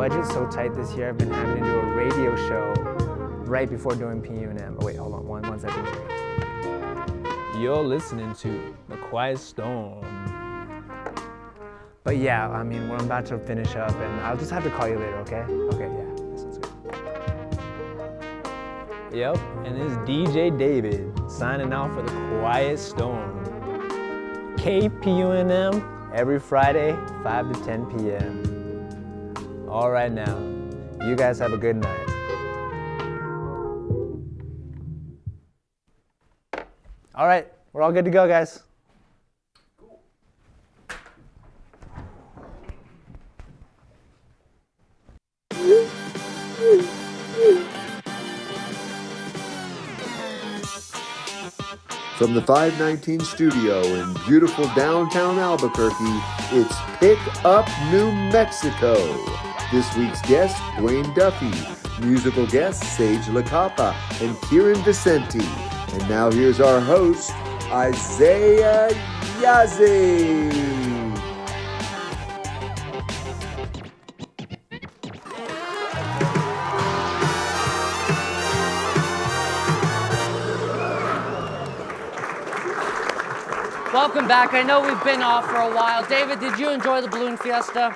budget's so tight this year, I've been having to do a radio show right before doing PUNM. Oh wait, hold on, one second. You're listening to The Quiet Storm. But yeah, I mean, I'm about to finish up, and I'll just have to call you later, okay? Okay, yeah, that sounds good. Yep, and this is DJ David signing out for The Quiet Storm. KPUNM every Friday, 5 to 10 p.m. All right now, you guys have a good night. All right, we're all good to go, guys. From the 519 studio in beautiful downtown Albuquerque, it's Pick Up New Mexico. This week's guest, Duane Duffy. Musical guests, Sage LaCapa and Kieran Vicente. And now here's our host, Isiah Yazzie. Welcome back. I know we've been off for a while. David, did you enjoy the balloon fiesta?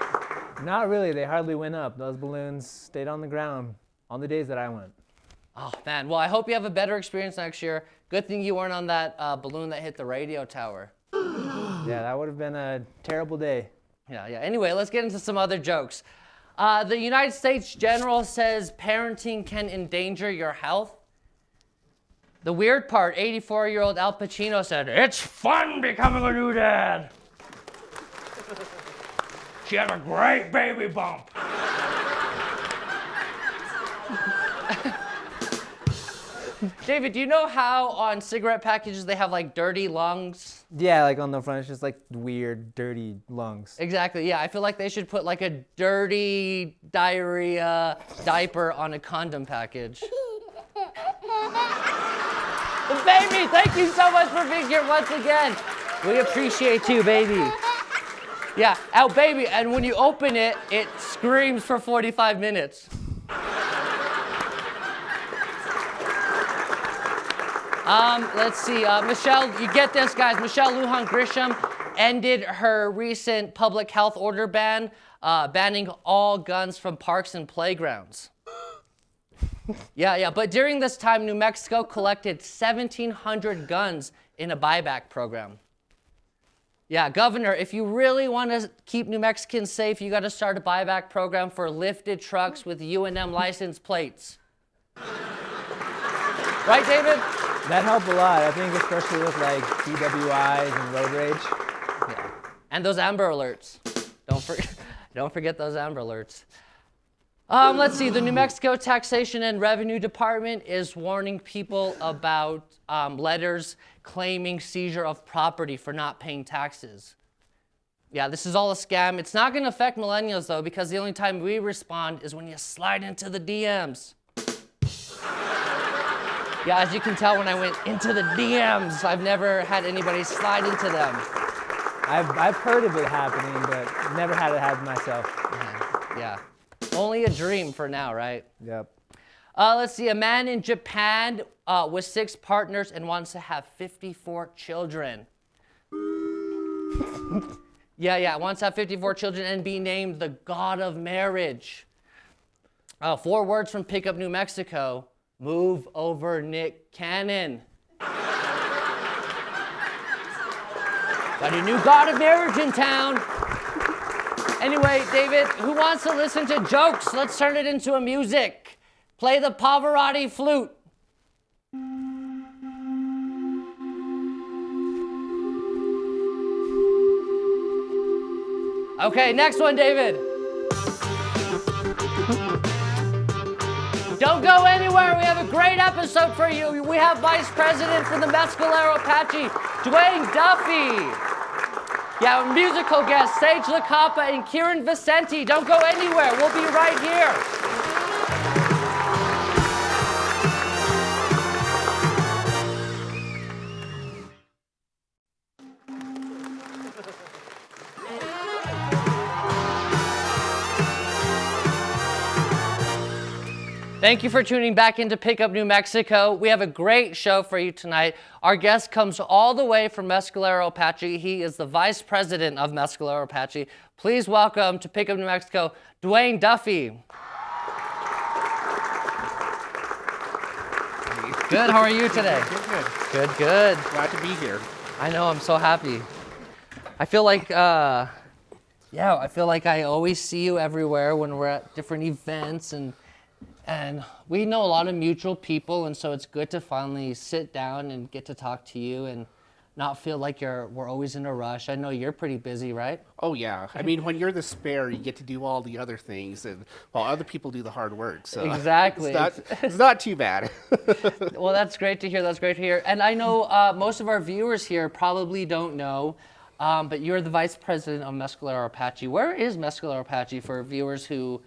Not really. They hardly went up. Those balloons stayed on the ground on the days that I went. Oh, man. Well, I hope you have a better experience next year. Good thing you weren't on that balloon that hit the radio tower. Yeah, that would have been a terrible day. Yeah. Anyway, let's get into some other jokes. The United States General says parenting can endanger your health. The weird part, 84-year-old Al Pacino said, "It's fun becoming a new dad. She had a great baby bump." David, do you know how on cigarette packages they have like dirty lungs? Yeah, like on the front, it's just like weird, dirty lungs. Exactly, yeah. I feel like they should put like a dirty diarrhea diaper on a condom package. Baby, thank you so much for being here once again. We appreciate you, baby. Yeah, oh, baby, and when you open it, it screams for 45 minutes. Let's see, Michelle, you get this, guys. Michelle Lujan Grisham ended her recent public health order ban, banning all guns from parks and playgrounds. Yeah, but during this time, New Mexico collected 1,700 guns in a buyback program. Yeah, Governor, if you really want to keep New Mexicans safe, you got to start a buyback program for lifted trucks with UNM license plates. Right, David? That helped a lot, I think, especially with like DWIs and road rage. Yeah, and those Amber Alerts. Don't forget those Amber Alerts. Let's see, the New Mexico Taxation and Revenue Department is warning people about letters claiming seizure of property for not paying taxes. Yeah, this is all a scam. It's not gonna affect millennials though, because the only time we respond is when you slide into the DMs. Yeah, as you can tell when I went into the DMs, I've never had anybody slide into them. I've heard of it happening, but never had it happen myself. Yeah. Only a dream for now, right? Yep. Let's see, a man in Japan with 6 partners and wants to have 54 children. Yeah, wants to have 54 children and be named the god of marriage. 4 words from Pickup New Mexico. Move over Nick Cannon. Got a new god of marriage in town. Anyway, David, who wants to listen to jokes? Let's turn it into a music. Play the Pavarotti flute. Okay, next one, David. Don't go anywhere. We have a great episode for you. We have Vice President for the Mescalero Apache, Duane Duffy. Yeah, musical guests, Sage LaCapa and Kieran Vicente. Don't go anywhere. We'll be right here. Thank you for tuning back into Pick Up New Mexico. We have a great show for you tonight. Our guest comes all the way from Mescalero, Apache. He is the vice president of Mescalero, Apache. Please welcome to Pick Up New Mexico, Duane Duffy. Good, how are you today? Good. Good. Glad to be here. I know, I'm so happy. I feel like, I feel like I always see you everywhere when we're at different events, and we know a lot of mutual people, and so it's good to finally sit down and get to talk to you and not feel like we're always in a rush. I know you're pretty busy, right? Oh yeah. I mean, when you're the spare, you get to do all the other things, and while other people do the hard work. So Exactly. It's not too bad. Well, that's great to hear. That's great to hear. And I know most of our viewers here probably don't know, but you're the vice president of Mescalero Apache. Where is Mescalero Apache for viewers who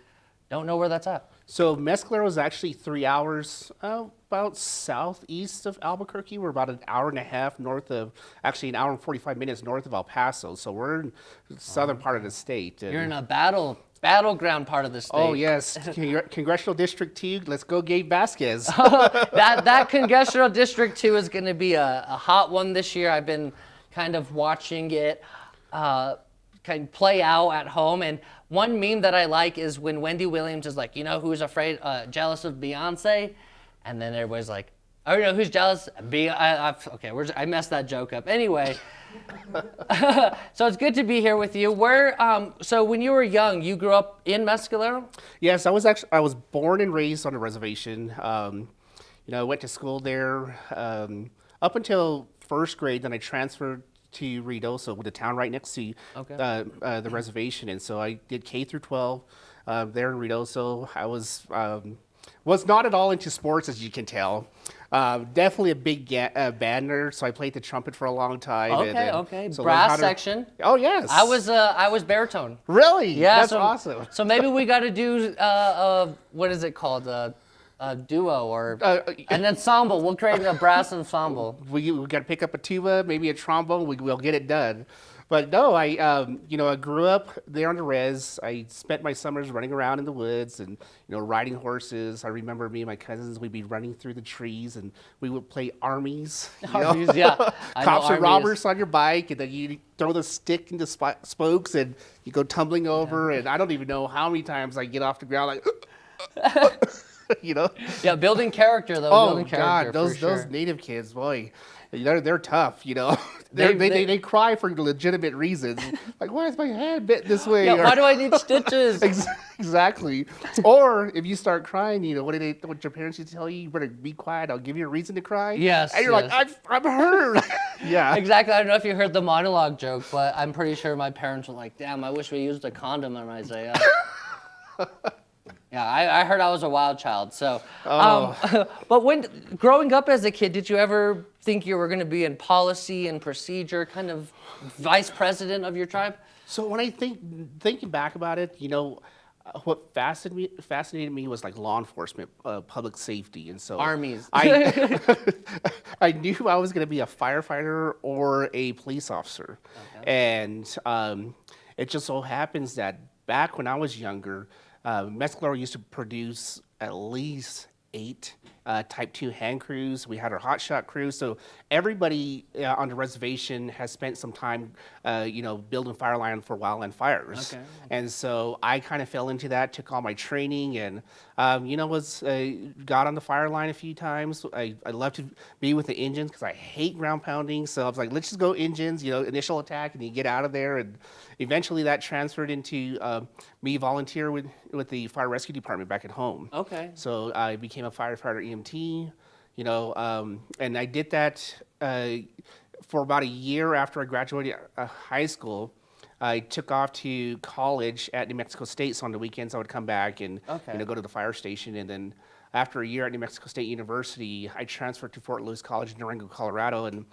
don't know where that's at? So Mescalero is actually 3 hours about southeast of Albuquerque. We're about an hour and a half north of, actually an hour and 45 minutes north of El Paso. So we're in the southern part of the state. You're in a battleground part of the state. Oh yes, Congressional District 2. Let's go, Gabe Vasquez. That Congressional District 2 is going to be a hot one this year. I've been kind of watching it kind of play out at home, and one meme that I like is when Wendy Williams is like, you know who's jealous of Beyonce? And then everybody's like, oh, you know who's jealous? I messed that joke up. Anyway, so it's good to be here with you. So when you were young, you grew up in Mescalero? Yes, I was born and raised on a reservation. I went to school there up until first grade. Then I transferred to Ruidoso, the town right next to the reservation, and so I did K through 12 there in Ruidoso. I was not at all into sports, as you can tell. Definitely a big band nerd, so I played the trumpet for a long time. Okay. So brass section. Oh yes. I was baritone. Really? Yeah. That's awesome. So maybe we got to do what is it called? A duo or an ensemble. We'll create a brass ensemble. We got to pick up a tuba, maybe a trombone. We'll get it done. But no, I grew up there on the res. I spent my summers running around in the woods and riding horses. I remember me and my cousins. We'd be running through the trees and we would play armies. Armies, yeah. Cops and robbers on your bike, and then you throw the stick into spokes and you go tumbling over. And I don't even know how many times I get off the ground like. Yeah, building character though. Oh God, those native kids, boy, they're tough. They cry for legitimate reasons. Like, why is my hand bit this way? Yeah, why do I need stitches? Exactly. Or if you start crying, what your parents used to tell you? You better be quiet. I'll give you a reason to cry. Yes. And you're like, I'm hurt. Yeah. Exactly. I don't know if you heard the monologue joke, but I'm pretty sure my parents were like, "Damn, I wish we used a condom on Isaiah." Yeah, I heard I was a wild child. So, but when growing up as a kid, did you ever think you were going to be in policy and procedure, kind of vice president of your tribe? So when I thinking back about it, what fascinated me was like law enforcement, public safety, and so armies. I knew I was going to be a firefighter or a police officer, and it just so happens that back when I was younger. Mescalero used to produce at least 8 Type 2 hand crews. We had our hotshot crew. So everybody on the reservation has spent some time, building fire line for wildland fires. Okay. And so I kind of fell into that, took all my training, and got on the fire line a few times. I love to be with the engines because I hate ground pounding. So I was like, let's just go engines, initial attack, and you get out of there. And eventually that transferred into me volunteer with the fire rescue department back at home. Okay. So I became a firefighter EMT, and I did that for about a year after I graduated high school. I took off to college at New Mexico State, so on the weekends I would come back and go to the fire station. And then after a year at New Mexico State University, I transferred to Fort Lewis College in Durango, Colorado, and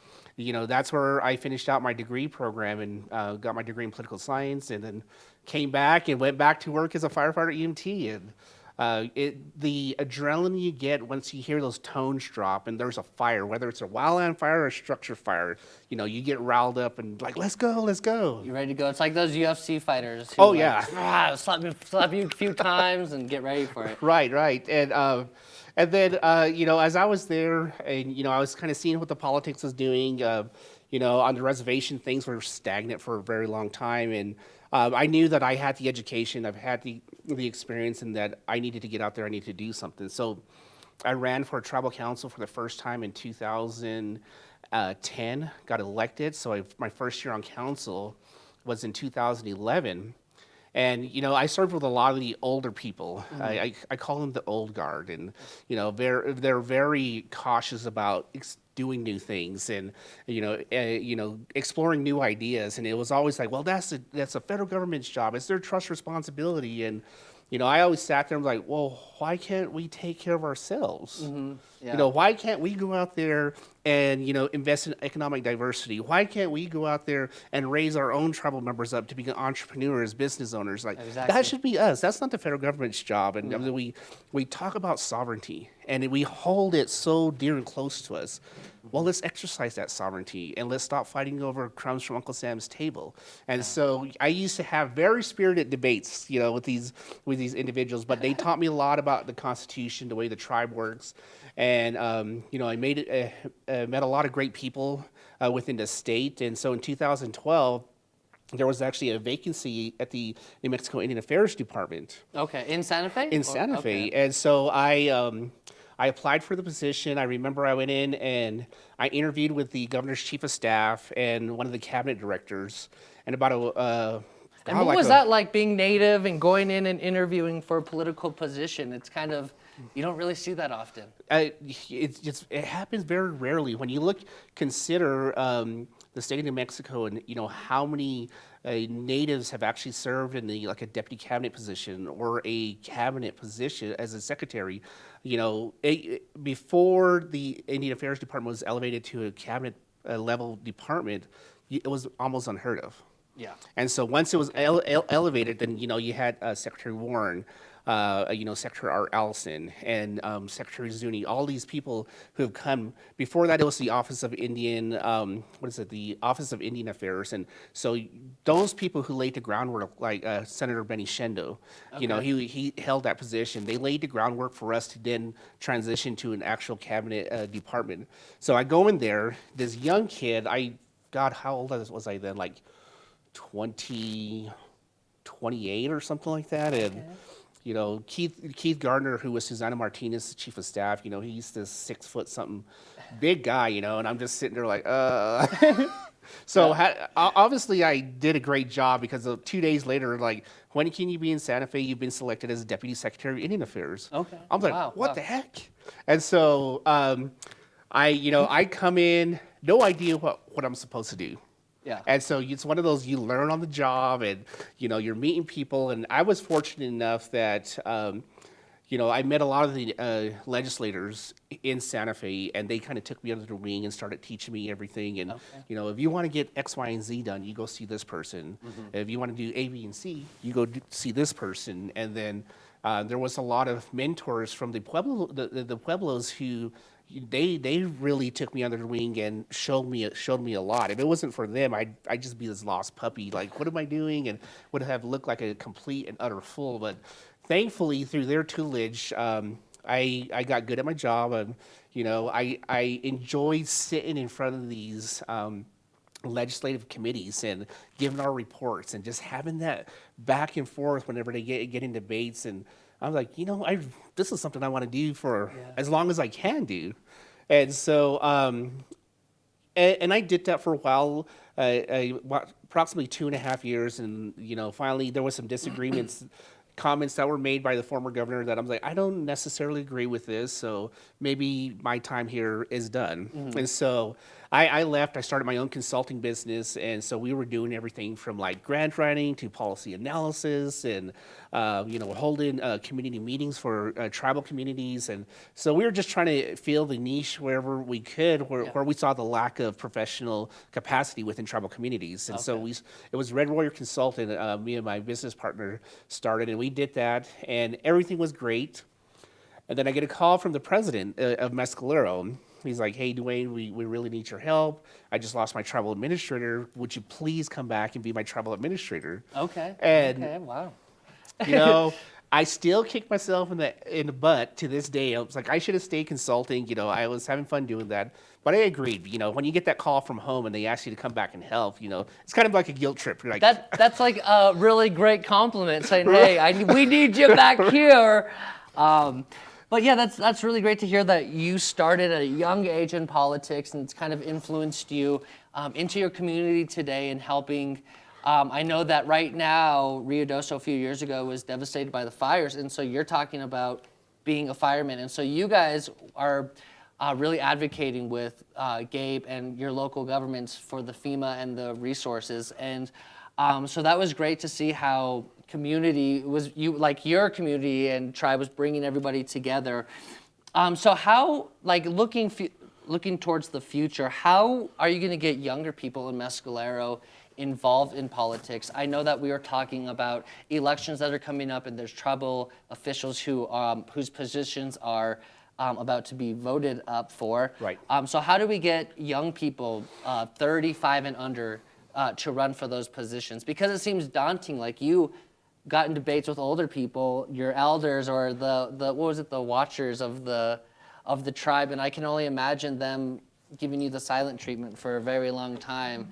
that's where I finished out my degree program and got my degree in political science, and then came back and went back to work as a firefighter EMT. And the adrenaline you get once you hear those tones drop and there's a fire, whether it's a wildland fire or a structure fire, you get riled up and like, let's go. You ready to go? It's like those UFC fighters. Who slap you a few times and get ready for it. Right. And then, as I was there and, I was kind of seeing what the politics was doing, on the reservation, things were stagnant for a very long time. And I knew that I had the education, I've had the experience, and that I needed to get out there, I needed to do something. So I ran for tribal council for the first time in 2010, got elected. So my first year on council was in 2011. And, I served with a lot of the older people. I call them the old guard. And, they're very cautious about doing new things and, exploring new ideas. And it was always like, well, that's a federal government's job. It's their trust responsibility. And, I always sat there and was like, well, why can't we take care of ourselves? Yeah. Why can't we go out there and, invest in economic diversity? Why can't we go out there and raise our own tribal members up to be entrepreneurs, business owners? Like, that should be us. That's not the federal government's job. And I mean, we talk about sovereignty and we hold it so dear and close to us. Well, let's exercise that sovereignty and let's stop fighting over crumbs from Uncle Sam's table. And so I used to have very spirited debates, with these individuals, but they taught me a lot about the Constitution, the way the tribe works. And, I met a lot of great people within the state. And so in 2012, there was actually a vacancy at the New Mexico Indian Affairs Department. Okay, in Santa Fe? In Santa Fe. And so I applied for the position. I remember I went in and I interviewed with the governor's chief of staff and one of the cabinet directors. And about and what was that like, being Native and going in and interviewing for a political position? It's kind of, you don't really see that often. It happens very rarely. When you consider the state of New Mexico and how many natives have actually served in a deputy cabinet position or a cabinet position as a secretary. Before the Indian Affairs Department was elevated to a cabinet level department, it was almost unheard of. Yeah. And so once it was elevated, then you had Secretary Warren, Secretary Art Allison, and Secretary Zuni. All these people who have come before that. It was the Office of Indian, the Office of Indian Affairs, and so those people who laid the groundwork, like Senator Benny Shendo, he held that position. They laid the groundwork for us to then transition to an actual cabinet department. So I go in there, this young kid. How old was I then? Like 28 or something like that, and. Keith Gardner, who was Susana Martinez's chief of staff, he's this 6 foot something big guy, and I'm just sitting there like, So obviously I did a great job because 2 days later, like, when can you be in Santa Fe? You've been selected as Deputy Secretary of Indian Affairs. Okay. I'm like, what the heck? And so I come in, no idea what I'm supposed to do. Yeah. And so it's one of those, you learn on the job and, you're meeting people. And I was fortunate enough that, I met a lot of the legislators in Santa Fe, and they kind of took me under their wing and started teaching me everything. And, if you want to get X, Y, and Z done, you go see this person. If you want to do A, B, and C, you go see this person. And then there was a lot of mentors from the Pueblos who, they really took me under their wing and showed me a lot. If it wasn't for them, I'd just be this lost puppy. Like, what am I doing? And would have looked like a complete and utter fool. But thankfully, through their tutelage, I got good at my job. And I enjoyed sitting in front of these legislative committees and giving our reports and just having that back and forth whenever they get in debates. And I was like, this is something I want to do for as long as I can do. And so, and I did that for a while, approximately 2.5 years. And, finally there was some disagreements, comments that were made by the former governor that I'm like, I don't necessarily agree with this. So maybe my time here is done. And so I left. I started my own consulting business, and so we were doing everything from like grant writing to policy analysis, and holding community meetings for tribal communities, and so we were just trying to fill the niche wherever we could, where we saw the lack of professional capacity within tribal communities, and so it was Red Warrior Consulting. Me and my business partner started, and we did that, and everything was great. And then I get a call from the president of Mescalero. He's like, hey, Duane, we really need your help. I just lost my tribal administrator. Would you please come back and be my tribal administrator? Okay. And, okay. Wow. You know, I still kick myself in the butt to this day. I was like, I should have stayed consulting. You know, I was having fun doing that. But I agreed. You know, when you get that call from home and they ask you to come back and help, you know, it's kind of like a guilt trip. You're like, that's like a really great compliment, saying, hey, we need you back here. But yeah, that's really great to hear that you started at a young age in politics, and it's kind of influenced you into your community today and helping. I know that right now, Rio Doso a few years ago was devastated by the fires, and so you're talking about being a fireman, and so you guys are really advocating with Gabe and your local governments for the FEMA and the resources, and so that was great to see how community was your community and tribe was bringing everybody together. So how, like looking towards the future, how are you going to get younger people in Mescalero involved in politics? I know that we are talking about elections that are coming up, and there's tribal officials whose positions are about to be voted up for. Right. So how do we get young people, 35 and under, to run for those positions? Because it seems daunting. Like you got in debates with older people, your elders, or the watchers of the tribe, and I can only imagine them giving you the silent treatment for a very long time.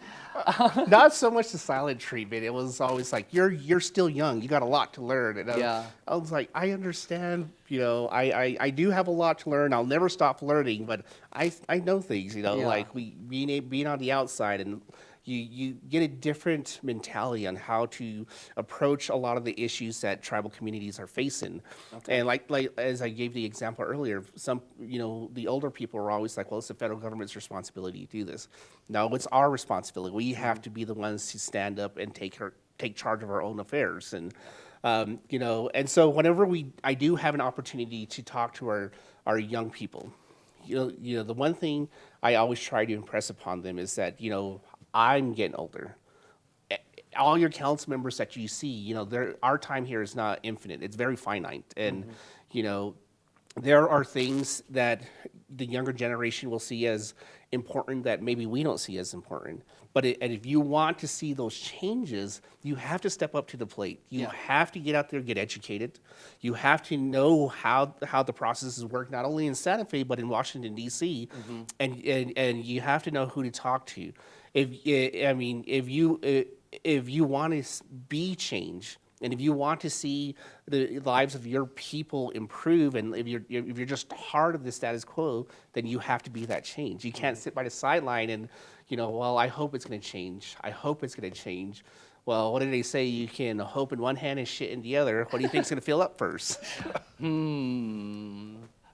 Not so much the silent treatment. It was always like, you're still young. You got a lot to learn. And I was like, I understand. You know, I do have a lot to learn. I'll never stop learning, but I know things. You know, like being on the outside, and you get a different mentality on how to approach a lot of the issues that tribal communities are facing. Okay. And like as I gave the example earlier, the older people are always like, well, it's the federal government's responsibility to do this. No, it's our responsibility. We have to be the ones to stand up and take charge of our own affairs. And and so whenever I do have an opportunity to talk to our young people, the one thing I always try to impress upon them is that, I'm getting older. All your council members that you see, our time here is not infinite. It's very finite. And, there are things that the younger generation will see as important that maybe we don't see as important. But if you want to see those changes, you have to step up to the plate. You have to get out there, get educated. You have to know how the processes work, not only in Santa Fe, but in Washington, D.C. And you have to know who to talk to. If you want to be change, and if you want to see the lives of your people improve, and if you're just part of the status quo, then you have to be that change. You can't sit by the sideline and, well, I hope it's going to change. I hope it's going to change. Well, what did they say? You can hope in one hand and shit in the other. What do you think's going to fill up first?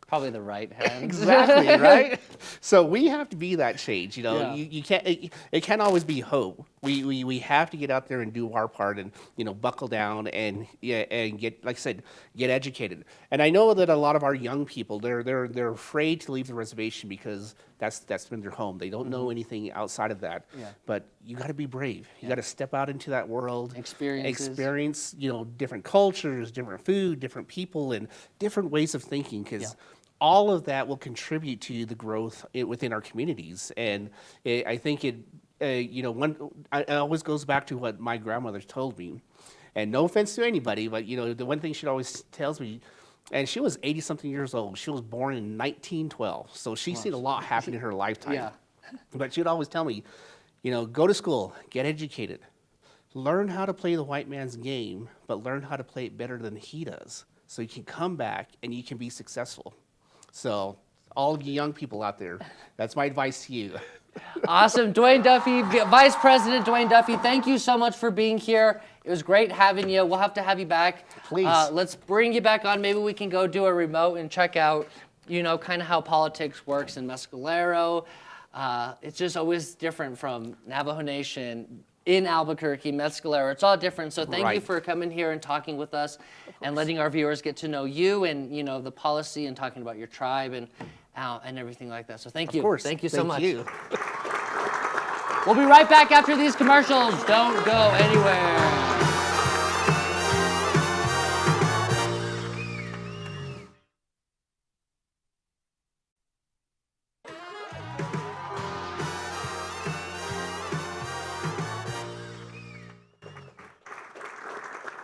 Probably the right hand. Exactly, right? So we have to be that change. You can't. It can't always be hope. We have to get out there and do our part, and buckle down and get, like I said, get educated. And I know that a lot of our young people, they're afraid to leave the reservation because that's been their home. They don't know anything outside of that. Yeah. But you got to be brave. You got to step out into that world, experience different cultures, different food, different people, and different ways of thinking, because all of that will contribute to the growth within our communities. And I think it always goes back to what my grandmother told me. And no offense to anybody, but the one thing she always tells me, and she was 80-something years old. She was born in 1912, so she's seen a lot happen in her lifetime. Yeah. But she'd always tell me, go to school, get educated, learn how to play the white man's game, but learn how to play it better than he does, so you can come back and you can be successful. So all of you young people out there, that's my advice to you. Awesome. Duane Duffy, Vice President Duane Duffy, thank you so much for being here. It was great having you. We'll have to have you back. Please. Let's bring you back on. Maybe we can go do a remote and check out, kind of how politics works in Mescalero. It's just always different from Navajo Nation, in Albuquerque, Mescalero. It's all different. So thank you for coming here and talking with us and letting our viewers get to know you and, the policy and talking about your tribe and everything like that. So thank you. Of course. Thank you so much. Thank you. We'll be right back after these commercials. Don't go anywhere.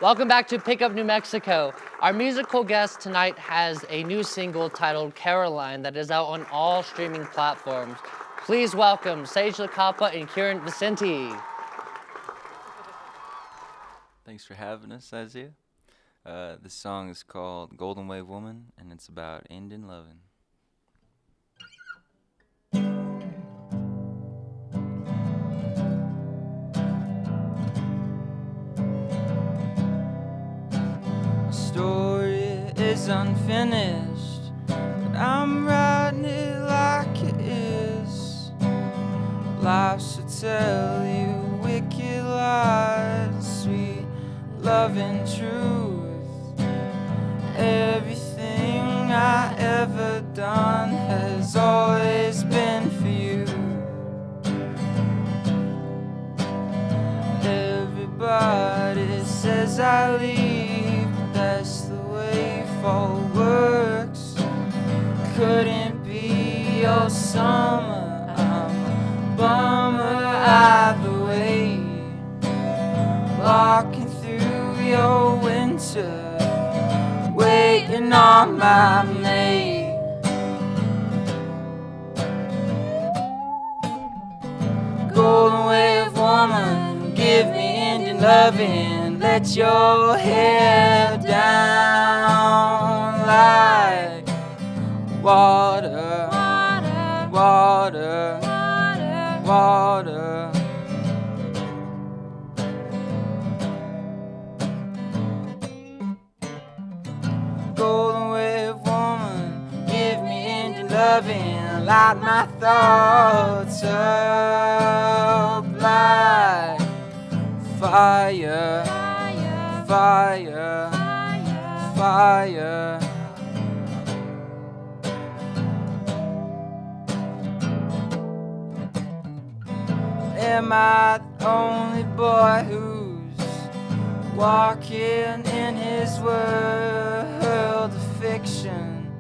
Welcome back to Pick Up New Mexico. Our musical guest tonight has a new single titled Caroline that is out on all streaming platforms. Please welcome Sage LaCapa and Kieran Vicente. Thanks for having us, Isiah. This song is called Golden Wave Woman, and it's about ending loving. Story is unfinished, but I'm writing it like it is. Life should tell you wicked lies, sweet love and truth. Everything I ever done has always been for you. Everybody says I leave, that's the way fall works. Couldn't be your summer, I'm a bummer either way. Walking through your winter, waiting on my May. Golden wave woman, give me Indian loving. Let your hair down like water, water, water. Golden wave woman, give me Indian loving. Light my thoughts up like fire, fire, fire. Am I the only boy who's walking in his world of fiction?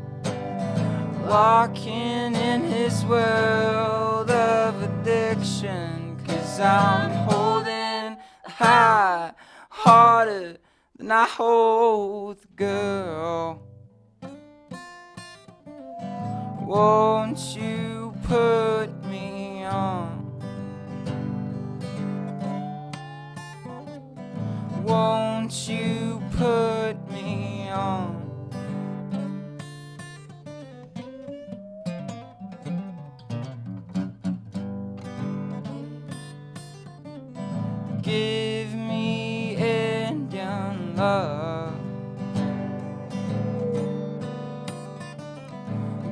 Walking in his world of addiction, 'cause I'm holding high harder than I hold the girl. Won't you put me on? Won't you put me on? Give me Indian love.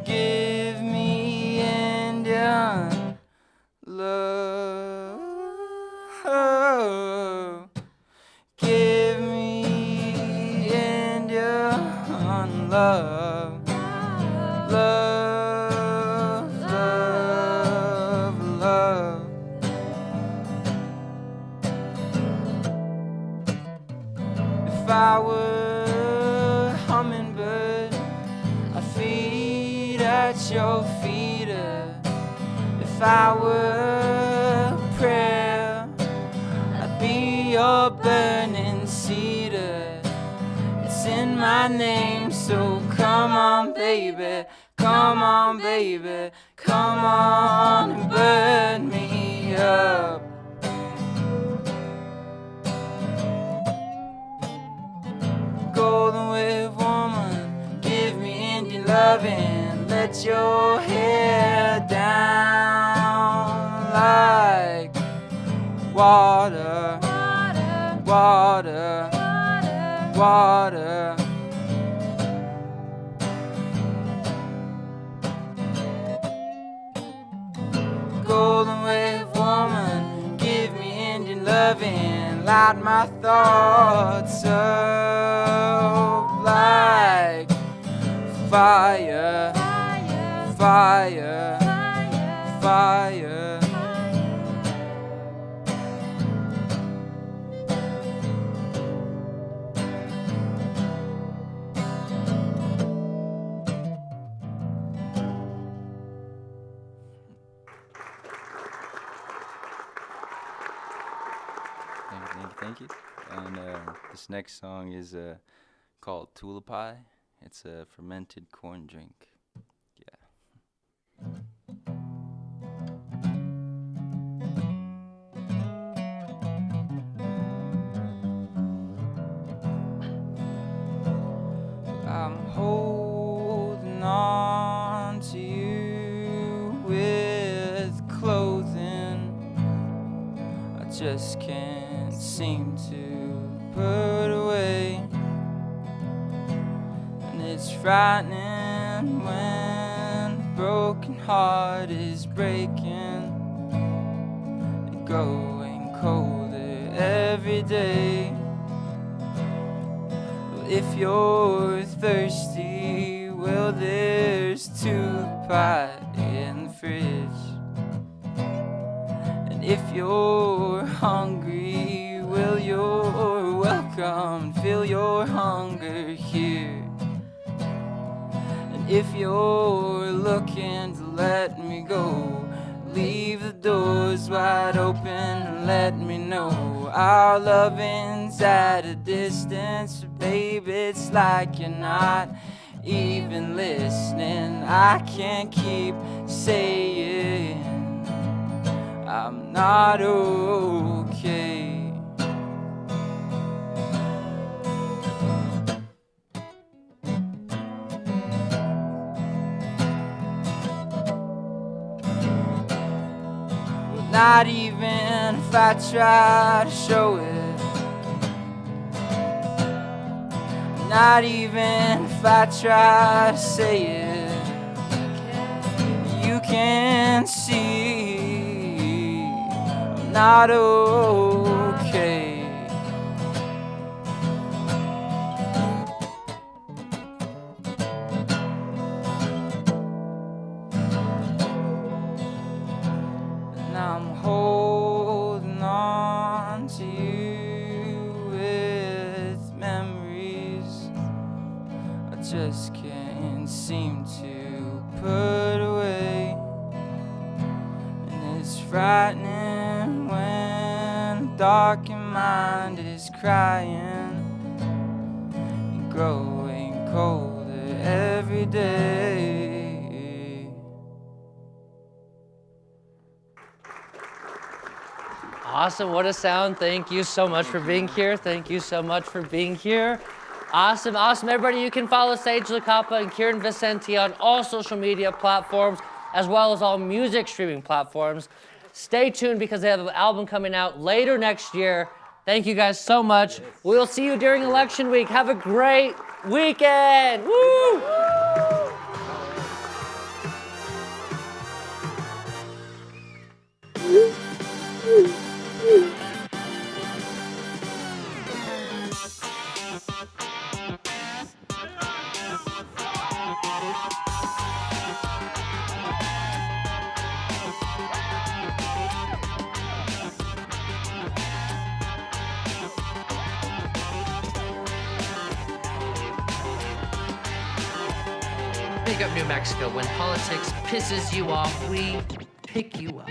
Give me Indian love. Give me Indian love. Love, love, love. If I were a hummingbird, I'd feed at your feet. If I were a prayer, I'd be your burning cedar. It's in my name, so come on, baby. Come on, baby. Come on and burn me up. Golden wave woman, give me Indian loving. Let your hair down like water, water, water. Golden wave woman, give me Indian loving. Light my thoughts up like fire, fire, fire. Thank you. And this next song is called Tulipai. It's a fermented corn drink. Yeah. I'm holding on to you with clothing I just can't seem to put away. And it's frightening when a broken heart is breaking and growing colder every day. If you're thirsty, well, there's tulipai in the fridge. And if you're hungry, well, you're welcome. Feel your hunger here. And if you're looking to let me go, leave the doors wide open and let me know. Our loving's at a distance, babe, it's like you're not even listening. I can't keep saying I'm not okay. Not even if I try to show it. Not even if I try to say it. You can see I'm not okay. I'm holding on to you with memories I just can't seem to put away. And it's frightening when a darkened mind is crying and growing colder every day. Awesome, what a sound. Thank you so much for being here. Thank you so much for being here. Awesome, awesome. Everybody, you can follow Sage LaCapa and Kieran Vicente on all social media platforms, as well as all music streaming platforms. Stay tuned because they have an album coming out later next year. Thank you guys so much. We'll see you during election week. Have a great weekend. Woo! Pick up New Mexico. When politics pisses you off, we pick you up.